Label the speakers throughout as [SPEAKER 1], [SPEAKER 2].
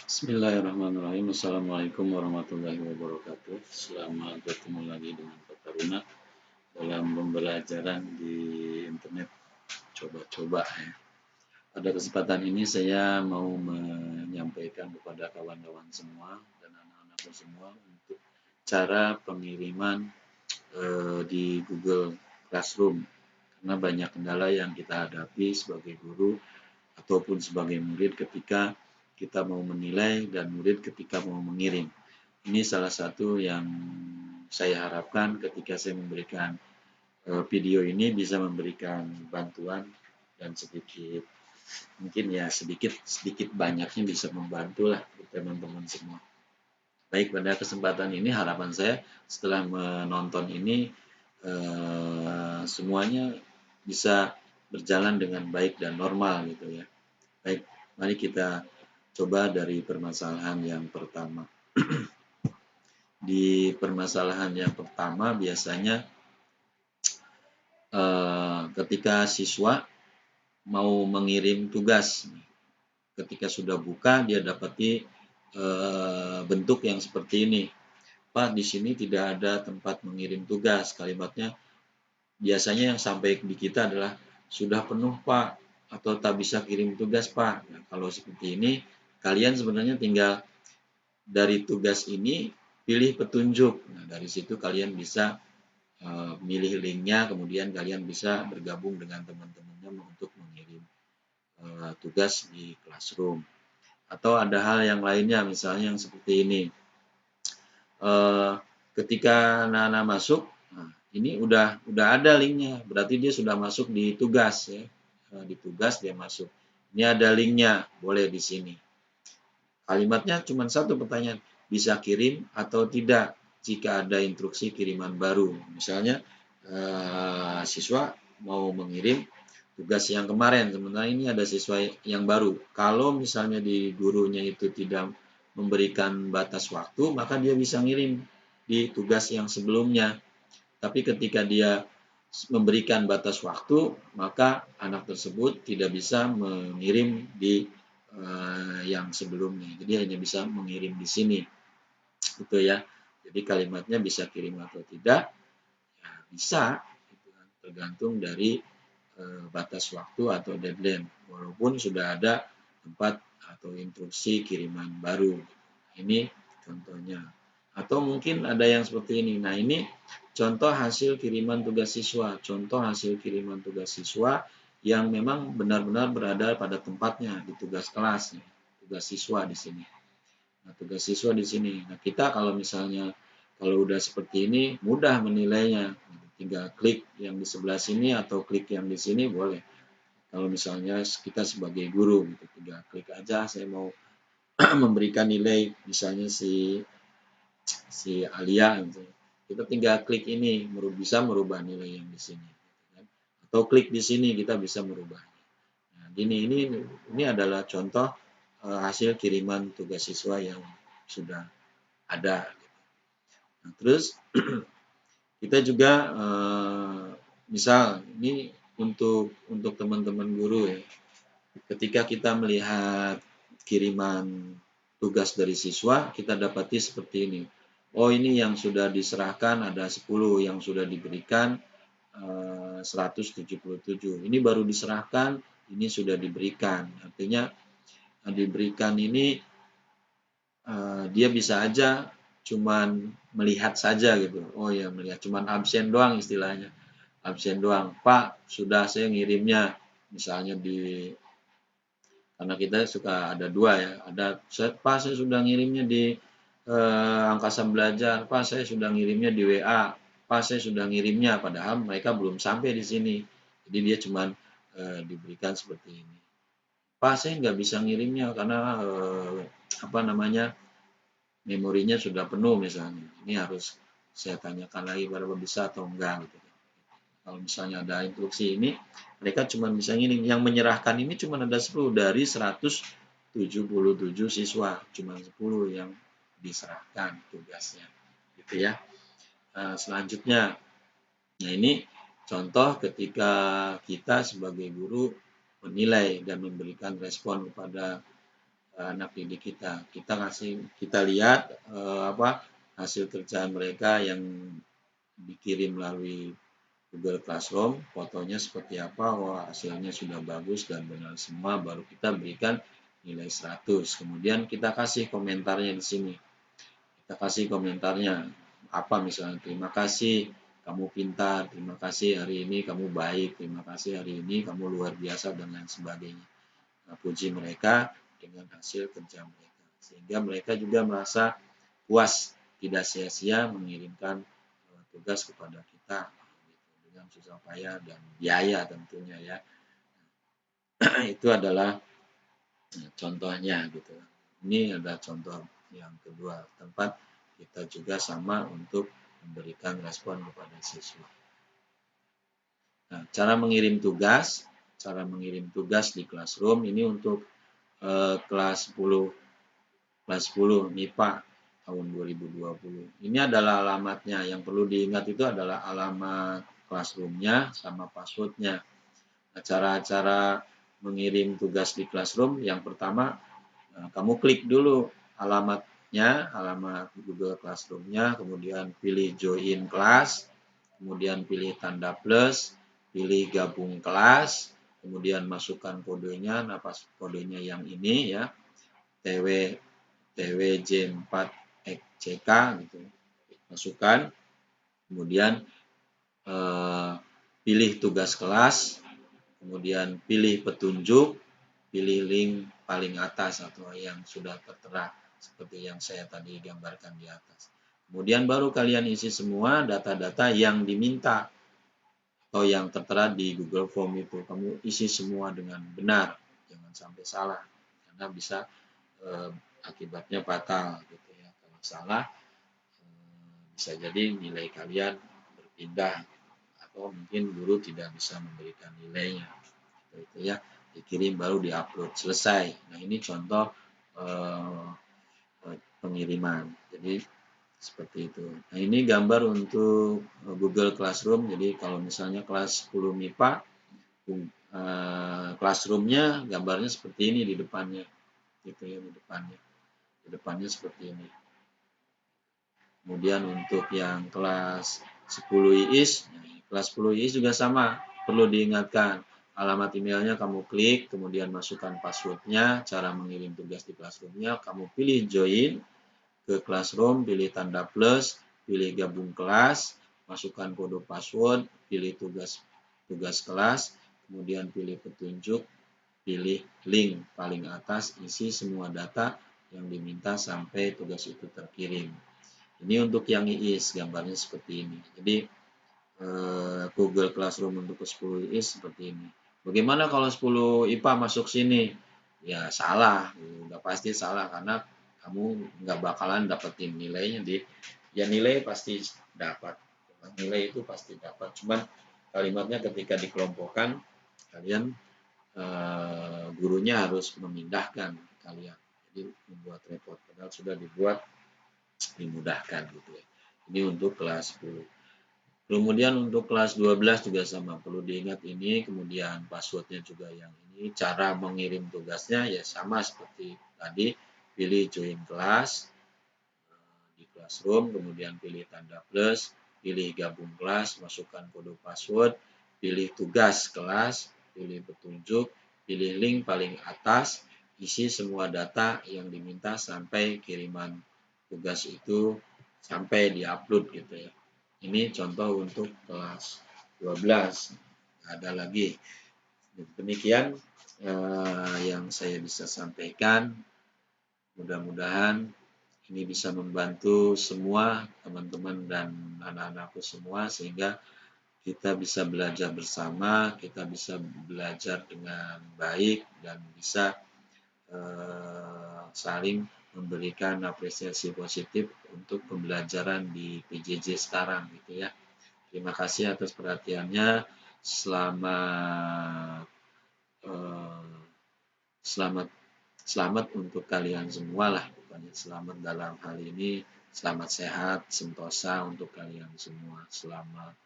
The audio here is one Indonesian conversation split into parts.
[SPEAKER 1] Bismillahirrahmanirrahim. Assalamualaikum warahmatullahi wabarakatuh. Selamat bertemu lagi dengan Pak Taruna dalam pembelajaran di internet coba-coba ya. Pada kesempatan ini saya mau menyampaikan kepada kawan-kawan semua dan anak-anakku semua untuk cara pengiriman di Google Classroom, karena banyak kendala yang kita hadapi sebagai guru ataupun sebagai murid ketika kita mau menilai dan murid ketika mau mengirim. Ini salah satu yang saya harapkan ketika saya memberikan video ini bisa memberikan bantuan dan sedikit mungkin ya sedikit banyaknya bisa membantu lah teman-teman semua. Baik, pada kesempatan ini harapan saya setelah menonton ini semuanya bisa berjalan dengan baik dan normal gitu ya. Baik, mari kita coba dari permasalahan yang pertama. Di permasalahan yang pertama biasanya ketika siswa mau mengirim tugas, ketika sudah buka dia dapati bentuk yang seperti ini. Pak, di sini tidak ada tempat mengirim tugas. Kalimatnya biasanya yang sampai di kita adalah sudah penuh Pak, atau tak bisa kirim tugas Pak. Nah, kalau seperti ini kalian sebenarnya tinggal dari tugas ini pilih petunjuk. Nah, dari situ kalian bisa milih linknya, kemudian kalian bisa bergabung dengan teman-temannya untuk mengirim tugas di Classroom. Atau ada hal yang lainnya, misalnya yang seperti ini. Ketika anak-anak masuk, nah, ini udah ada linknya, berarti dia sudah masuk di tugas ya. Di tugas dia masuk. Ini ada linknya, boleh di sini. Kalimatnya cuma satu pertanyaan, bisa kirim atau tidak jika ada instruksi kiriman baru. Misalnya siswa mau mengirim tugas yang kemarin, sementara ini ada siswa yang baru. Kalau misalnya di gurunya itu tidak memberikan batas waktu, maka dia bisa ngirim di tugas yang sebelumnya. Tapi ketika dia memberikan batas waktu, maka anak tersebut tidak bisa mengirim di yang sebelumnya. Jadi hanya bisa mengirim di sini, gitu ya. Jadi kalimatnya bisa kirim atau tidak, ya bisa, gitu kan. Tergantung dari batas waktu atau deadline. Walaupun sudah ada tempat atau instruksi kiriman baru. Ini contohnya. Atau mungkin ada yang seperti ini. Nah, ini contoh hasil kiriman tugas siswa. Contoh hasil kiriman tugas siswa yang memang benar-benar berada pada tempatnya di tugas kelas, tugas siswa di sini. Nah, tugas siswa di sini. Nah, kita kalau misalnya kalau udah seperti ini mudah menilainya. Tinggal klik yang di sebelah sini atau klik yang di sini boleh. Kalau misalnya kita sebagai guru gitu, tinggal klik aja saya mau memberikan nilai misalnya si Alia gitu. Kita tinggal klik ini bisa merubah nilai yang di sini gitu kan. Atau klik di sini kita bisa merubahnya. Nah, ini adalah contoh hasil kiriman tugas siswa yang sudah ada. Nah, terus kita juga misal ini untuk teman-teman guru ya. Ketika kita melihat kiriman tugas dari siswa, kita dapati seperti ini. Oh, ini yang sudah diserahkan ada 10, yang sudah diberikan 177. Ini baru diserahkan, ini sudah diberikan. Artinya diberikan ini dia bisa aja cuman melihat saja gitu. Oh ya, melihat cuman absen doang istilahnya. Absen doang. Pak, sudah saya ngirimnya. Misalnya karena kita suka ada dua ya. Pak, saya sudah ngirimnya di Angkasa Belajar. Pak, saya sudah ngirimnya di WA. Pak, saya sudah ngirimnya. Padahal mereka belum sampai di sini. Jadi dia cuman diberikan seperti ini. Pak, saya nggak bisa ngirimnya karena memorinya sudah penuh misalnya. Ini harus saya tanyakan lagi pada bisa atau enggak gitu. Kalau misalnya ada instruksi ini, mereka cuma bisa ngirim. Yang menyerahkan ini cuma ada 10 dari 177 siswa, cuma 10 yang diserahkan tugasnya. Gitu ya. Selanjutnya, nah ini contoh ketika kita sebagai guru menilai dan memberikan respon kepada anak didik kita. Kita lihat hasil kerjaan mereka yang dikirim melalui Google Classroom, fotonya seperti apa, wah hasilnya sudah bagus dan benar semua, baru kita berikan nilai 100. Kemudian kita kasih komentarnya di sini. Kita kasih komentarnya apa misalnya, terima kasih kamu pintar, terima kasih hari ini kamu baik, terima kasih hari ini kamu luar biasa dan lain sebagainya. Nah, puji mereka dengan hasil kerja mereka, sehingga mereka juga merasa puas, tidak sia-sia mengirimkan tugas kepada kita dengan susah payah dan biaya tentunya ya. Itu adalah contohnya gitu. Ini ada contoh yang kedua, tempat kita juga sama untuk memberikan respon kepada siswa. Nah, cara mengirim tugas di Classroom ini untuk kelas 10 MIPA tahun 2020. Ini adalah alamatnya. Yang perlu diingat itu adalah alamat Classroom-nya sama password-nya. Nah, cara-cara mengirim tugas di Classroom, yang pertama kamu klik dulu alamatnya, alamat Google Classroom-nya, kemudian pilih join kelas, kemudian pilih tanda plus, pilih gabung kelas, kemudian masukkan kodenya, nah pas kodenya yang ini ya, TWJ4XCK gitu. Masukkan, kemudian pilih tugas kelas, kemudian pilih petunjuk, pilih link paling atas atau yang sudah tertera seperti yang saya tadi gambarkan di atas. Kemudian baru kalian isi semua data-data yang diminta atau yang tertera di Google Form itu. Kamu isi semua dengan benar, jangan sampai salah karena bisa akibatnya fatal gitu ya. Kalau salah bisa jadi nilai kalian berpindah atau mungkin guru tidak bisa memberikan nilainya. Gitu ya, dikirim baru diupload selesai. Nah, ini contoh pengiriman. Jadi seperti itu. Nah, ini gambar untuk Google Classroom. Jadi kalau misalnya kelas 10 MIPA, classroom-nya gambarnya seperti ini di depannya. Gitu ya, di depannya. Di depannya seperti ini. Kemudian untuk yang kelas 10 IIS, kelas 10 IIS juga sama, perlu diingatkan. Alamat emailnya kamu klik, kemudian masukkan passwordnya, cara mengirim tugas di Classroom-nya, kamu pilih join ke Classroom, pilih tanda plus, pilih gabung kelas, masukkan kode password, pilih tugas kelas, kemudian pilih petunjuk, pilih link paling atas, isi semua data yang diminta sampai tugas itu terkirim. Ini untuk yang IIS, gambarnya seperti ini. Jadi Google Classroom untuk ke 10 IIS seperti ini. Bagaimana kalau 10 IPA masuk sini? Ya salah, udah pasti salah karena kamu nggak bakalan dapetin nilainya ya nilai pasti dapat. Nilai itu pasti dapat. Cuman kalimatnya ketika dikelompokkan kalian gurunya harus memindahkan kalian. Jadi membuat repot. Padahal sudah dibuat dimudahkan gitu ya. Ini untuk kelas 10. Kemudian untuk kelas 12 juga sama, perlu diingat ini, kemudian passwordnya juga yang ini, cara mengirim tugasnya ya sama seperti tadi, pilih join kelas di Classroom, kemudian pilih tanda plus, pilih gabung kelas, masukkan kode password, pilih tugas kelas, pilih petunjuk, pilih link paling atas, isi semua data yang diminta sampai kiriman tugas itu sampai diupload gitu ya. Ini contoh untuk kelas 12. Ada lagi. Demikian yang saya bisa sampaikan. Mudah-mudahan ini bisa membantu semua teman-teman dan anak-anakku semua sehingga kita bisa belajar bersama, kita bisa belajar dengan baik dan bisa saling memberikan apresiasi positif untuk pembelajaran di PJJ sekarang gitu ya. Terima kasih atas perhatiannya. Selamat selamat selamat untuk kalian semua lah. Pokoknya selamat dalam hal ini. Selamat sehat, sentosa untuk kalian semua. Selamat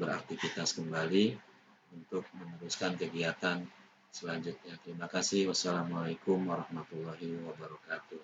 [SPEAKER 1] beraktivitas kembali untuk meneruskan kegiatan selanjutnya. Terima kasih. Wassalamualaikum warahmatullahi wabarakatuh.